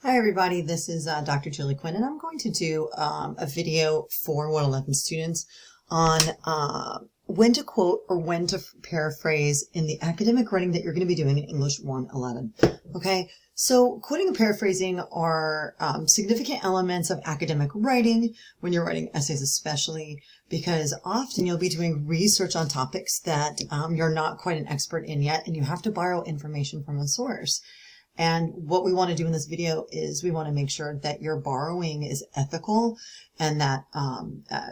Hi everybody, this is Dr. Julie Quinn, and I'm going to do a video for 111 students on when to quote or when to paraphrase in the academic writing that you're going to be doing in English 111. Okay, so quoting and paraphrasing are significant elements of academic writing when you're writing essays, especially because often you'll be doing research on topics that you're not quite an expert in yet, and you have to borrow information from a source. And what we want to do in this video is we want to make sure that your borrowing is ethical and that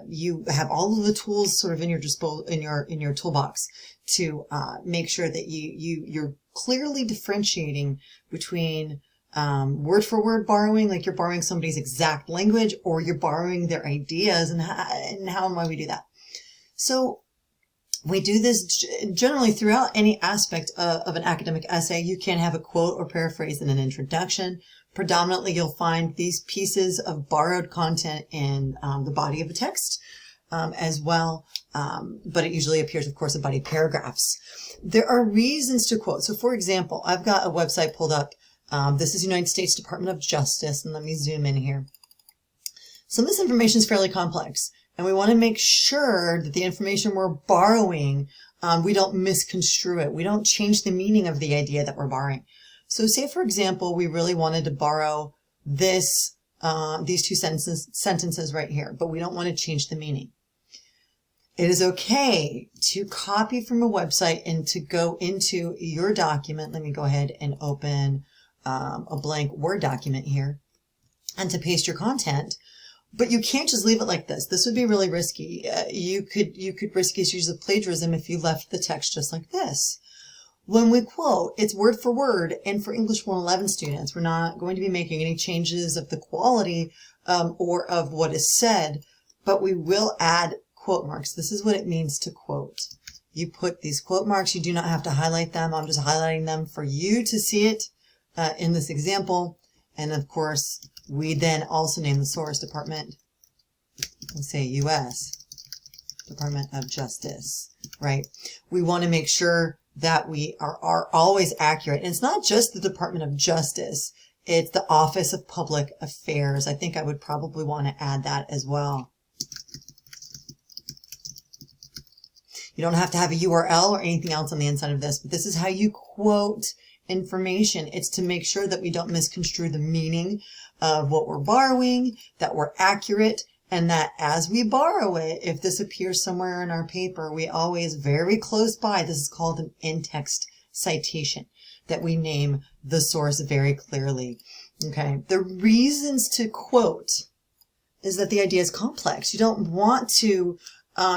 you have all of the tools sort of in your disposal, in your toolbox to make sure that you're clearly differentiating between word for word borrowing, like you're borrowing somebody's exact language, or you're borrowing their ideas, and how and why we do that. So we do this generally throughout any aspect of an academic essay. You can have a quote or paraphrase in an introduction. Predominantly, you'll find these pieces of borrowed content in the body of a text as well, but it usually appears, of course, in body paragraphs. There are reasons to quote. So, for example, I've got a website pulled up. This is United States Department of Justice, and let me zoom in here. Some of this information is fairly complex, and we want to make sure that the information we're borrowing, we don't misconstrue it. We don't change the meaning of the idea that we're borrowing. So say, for example, we really wanted to borrow this, these two sentences right here, but we don't want to change the meaning. It is okay to copy from a website and to go into your document. Let me go ahead and open a blank Word document here and to paste your content. But you can't just leave it like this. This would be really risky. You could risk issues of plagiarism if you left the text just like this. When we quote, it's word for word, and for English 111 students, we're not going to be making any changes of the quality or of what is said, but we will add quote marks. This is what it means to quote. You put these quote marks. You do not have to highlight them. I'm just highlighting them for you to see it in this example. And of course, we then also name the source, Department, let's say U.S. Department of Justice, right? We want to make sure that we are always accurate. And it's not just the Department of Justice. It's the Office of Public Affairs. I think I would probably want to add that as well. You don't have to have a URL or anything else on the inside of this, but this is how you quote information. It's to make sure that we don't misconstrue the meaning of what we're borrowing, that we're accurate, and that as we borrow it, if this appears somewhere in our paper, we always very close by, this is called an in-text citation, that we name the source very clearly. Okay. The reasons to quote is that the idea is complex. You don't want to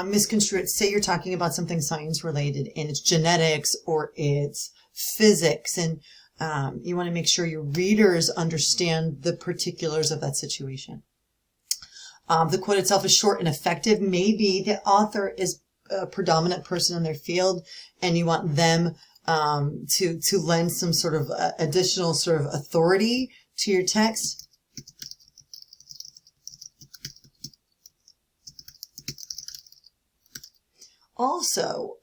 misconstrue it. Say you're talking about something science related and it's genetics or it's physics, and you want to make sure your readers understand the particulars of that situation. The quote itself is short and effective. Maybe the author is a predominant person in their field, and you want them to lend some sort of additional sort of authority to your text. Also,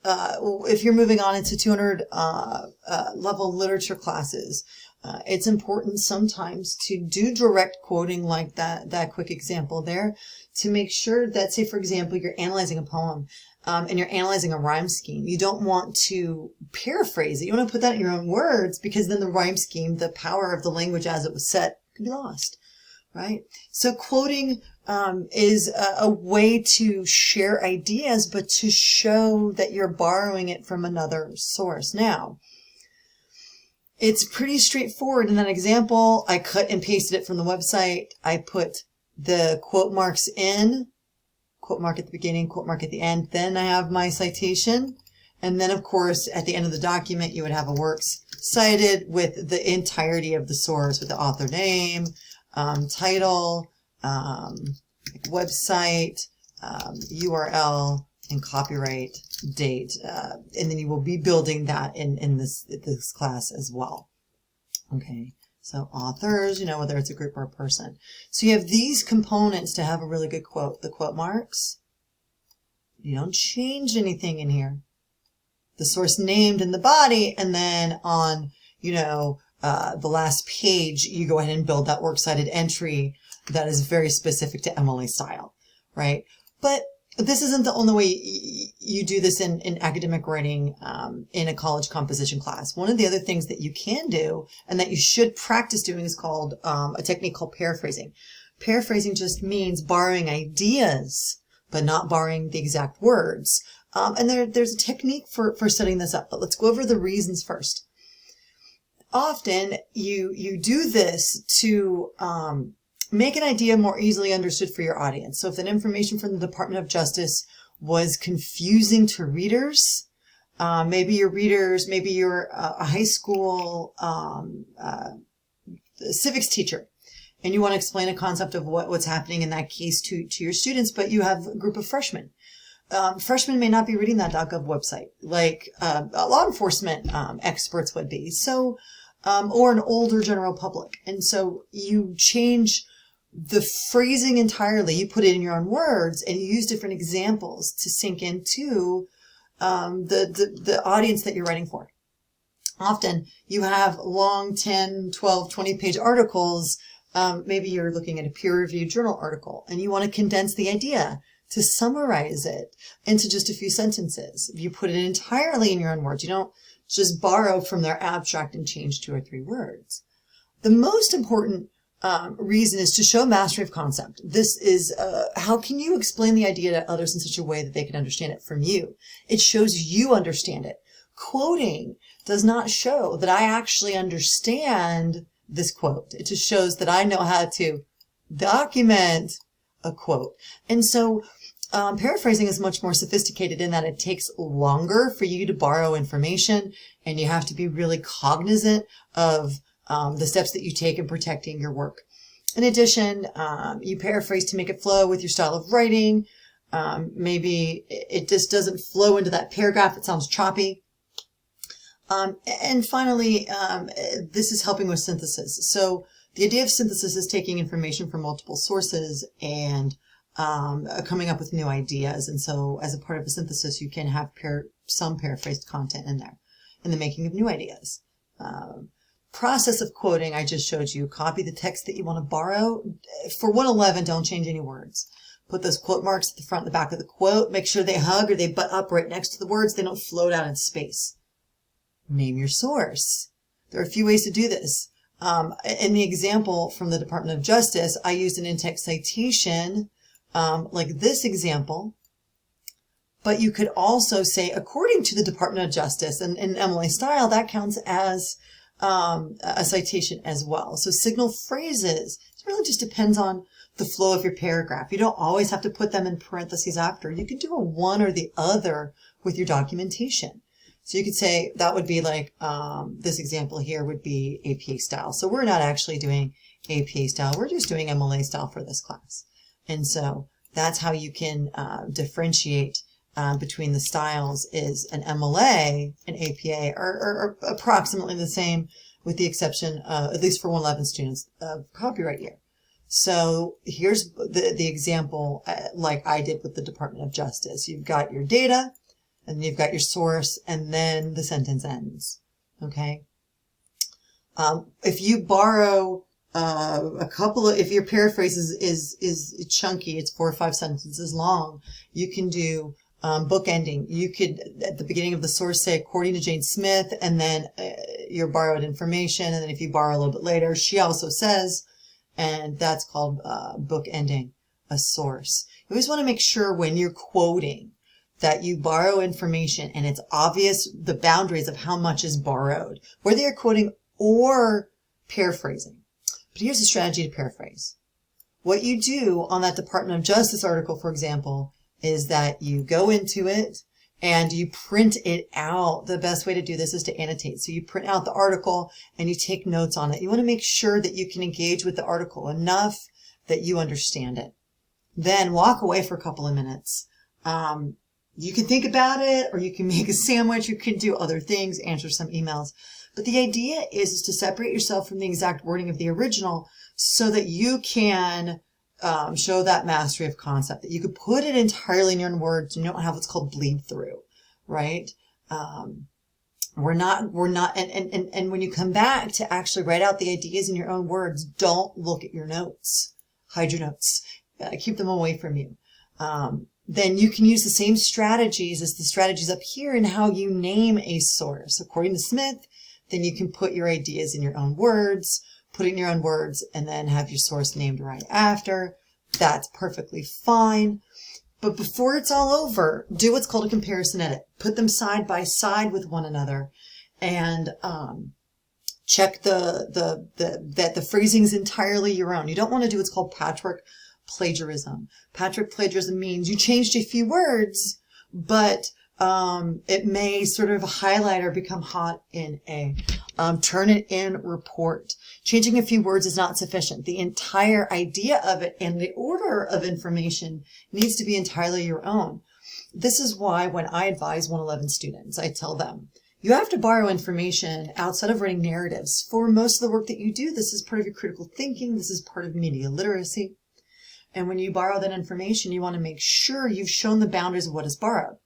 if you're moving on into 200 level literature classes, it's important sometimes to do direct quoting like that quick example there, to make sure that, say, for example, you're analyzing a poem and you're analyzing a rhyme scheme. You don't want to paraphrase it. You want to put that in your own words, because then the rhyme scheme, the power of the language as it was set, could be lost. Right? So quoting is a way to share ideas, but to show that you're borrowing it from another source. Now, it's pretty straightforward. In that example, I cut and pasted it from the website. I put the quote marks in, quote mark at the beginning, quote mark at the end. Then I have my citation. And then, of course, at the end of the document, you would have a works cited with the entirety of the source, with the author name, title, website, URL, and copyright date. And then you will be building that in this class as well. Okay. So authors, whether it's a group or a person. So you have these components to have a really good quote. The quote marks. You don't change anything in here. The source named in the body, and then on, the last page, you go ahead and build that works cited entry that is very specific to MLA style, right? But this isn't the only way you do this in academic writing in a college composition class. One of the other things that you can do and that you should practice doing is called a technique called paraphrasing. Paraphrasing just means borrowing ideas, but not borrowing the exact words. And there's a technique for setting this up, but let's go over the reasons first. Often you do this to make an idea more easily understood for your audience. So if that information from the Department of Justice was confusing to readers, maybe you're a high school civics teacher, and you want to explain a concept of what's happening in that case to your students, but you have a group of freshmen. Freshmen may not be reading that .gov website like law enforcement experts would be. So, or an older general public. And so you change the phrasing entirely. You put it in your own words and you use different examples to sink into the audience that you're writing for. Often you have long 10, 12, 20-page articles. Maybe you're looking at a peer-reviewed journal article and you want to condense the idea to summarize it into just a few sentences. If you put it entirely in your own words, you don't just borrow from their abstract and change 2 or 3 words. The most important reason is to show mastery of concept. This is how can you explain the idea to others in such a way that they can understand it from you? It shows you understand it. Quoting does not show that I actually understand this quote. It just shows that I know how to document a quote. And so paraphrasing is much more sophisticated in that it takes longer for you to borrow information, and you have to be really cognizant of the steps that you take in protecting your work. In addition, you paraphrase to make it flow with your style of writing. Maybe it just doesn't flow into that paragraph. It sounds choppy. And finally, this is helping with synthesis. So the idea of synthesis is taking information from multiple sources and coming up with new ideas. And so as a part of a synthesis, you can have some paraphrased content in there in the making of new ideas. Process of quoting, I just showed you. Copy the text that you want to borrow. For 111, don't change any words. Put those quote marks at the front and the back of the quote. Make sure they hug or they butt up right next to the words. They don't float out in space. Name your source. There are a few ways to do this. In the example from the Department of Justice, I used an in-text citation like this example. But you could also say, according to the Department of Justice, and in MLA style, that counts as a citation as well. So signal phrases, it really just depends on the flow of your paragraph. You don't always have to put them in parentheses after. You can do a one or the other with your documentation. So you could say that would be like, this example here would be APA style. So we're not actually doing APA style. We're just doing MLA style for this class. And so that's how you can differentiate between the styles. Is an MLA and APA are approximately the same, with the exception, at least for 111 students, of copyright year. So here's the example like I did with the Department of Justice. You've got your data, and you've got your source, and then the sentence ends. Okay. If you borrow if your paraphrase is chunky, it's 4 or 5 sentences long, you can do book ending. You could, at the beginning of the source, say, according to Jane Smith, and then your borrowed information. And then if you borrow a little bit later, she also says, and that's called book ending a source. You always want to make sure when you're quoting that you borrow information and it's obvious the boundaries of how much is borrowed, whether you're quoting or paraphrasing. But here's a strategy to paraphrase. What you do on that Department of Justice article, for example, is that you go into it and you print it out. The best way to do this is to annotate. So you print out the article and you take notes on it. You want to make sure that you can engage with the article enough that you understand it. Then walk away for a couple of minutes. You can think about it, or you can make a sandwich. You can do other things, answer some emails. But the idea is to separate yourself from the exact wording of the original so that you can show that mastery of concept, that you could put it entirely in your own words and you don't have what's called bleed through, right? We're not, and when you come back to actually write out the ideas in your own words, don't look at your notes. Hide your notes. Keep them away from you. Then you can use the same strategies as the strategies up here in how you name a source. According to Smith, then you can put your ideas in your own words, put it in your own words, and then have your source named right after. That's perfectly fine. But before it's all over, do what's called a comparison edit. Put them side by side with one another and check that the phrasing is entirely your own. You don't want to do what's called patchwork plagiarism. Patchwork plagiarism means you changed a few words, but it may sort of highlight or become hot in A. Turn it in report. Changing a few words is not sufficient. The entire idea of it and the order of information needs to be entirely your own. This is why when I advise 111 students, I tell them, you have to borrow information outside of writing narratives. For most of the work that you do, this is part of your critical thinking. This is part of media literacy. And when you borrow that information, you want to make sure you've shown the boundaries of what is borrowed.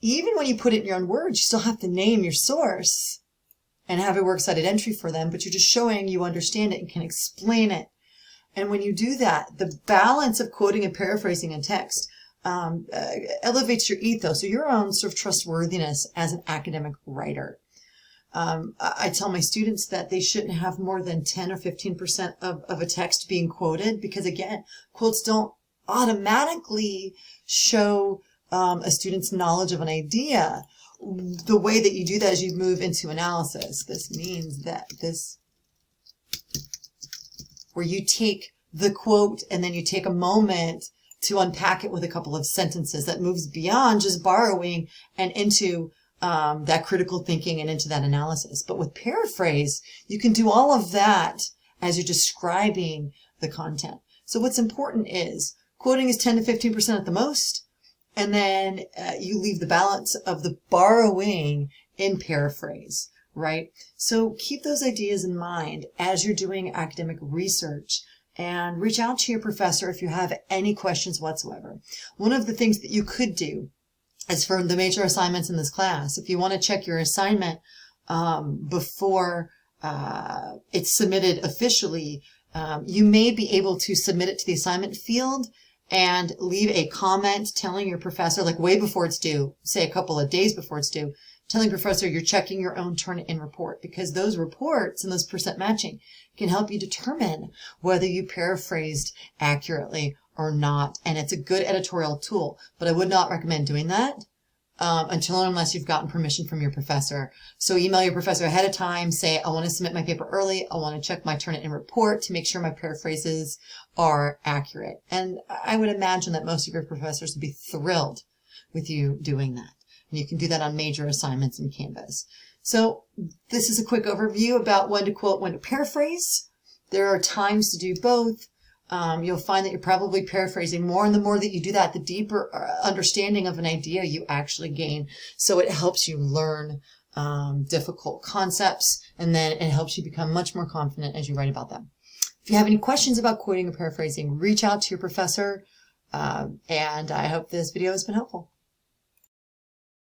Even when you put it in your own words, you still have to name your source and have a works cited entry for them, but you're just showing you understand it and can explain it. And when you do that, the balance of quoting and paraphrasing in text elevates your ethos, or your own sort of trustworthiness as an academic writer. I tell my students that they shouldn't have more than 10 or 15% of a text being quoted, because again, quotes don't automatically show a student's knowledge of an idea. The way that you do that is you move into analysis. This means that where you take the quote and then you take a moment to unpack it with a couple of sentences that moves beyond just borrowing and into that critical thinking and into that analysis. But with paraphrase, you can do all of that as you're describing the content. So what's important is quoting is 10 to 15% at the most. And then you leave the balance of the borrowing in paraphrase, right? So keep those ideas in mind as you're doing academic research, and reach out to your professor if you have any questions whatsoever. One of the things that you could do is for the major assignments in this class, if you want to check your assignment before it's submitted officially, you may be able to submit it to the assignment field and leave a comment telling your professor, like way before it's due, say a couple of days before it's due, telling your professor you're checking your own Turnitin report, because those reports and those percent matching can help you determine whether you paraphrased accurately or not. And it's a good editorial tool, but I would not recommend doing that until and unless you've gotten permission from your professor. So email your professor ahead of time, say, I want to submit my paper early. I want to check my Turnitin report to make sure my paraphrases are accurate. And I would imagine that most of your professors would be thrilled with you doing that. And you can do that on major assignments in Canvas. So this is a quick overview about when to quote, when to paraphrase. There are times to do both. You'll find that you're probably paraphrasing more, and the more that you do that, the deeper understanding of an idea you actually gain. So it helps you learn difficult concepts, and then it helps you become much more confident as you write about them. If you have any questions about quoting or paraphrasing, reach out to your professor, and I hope this video has been helpful.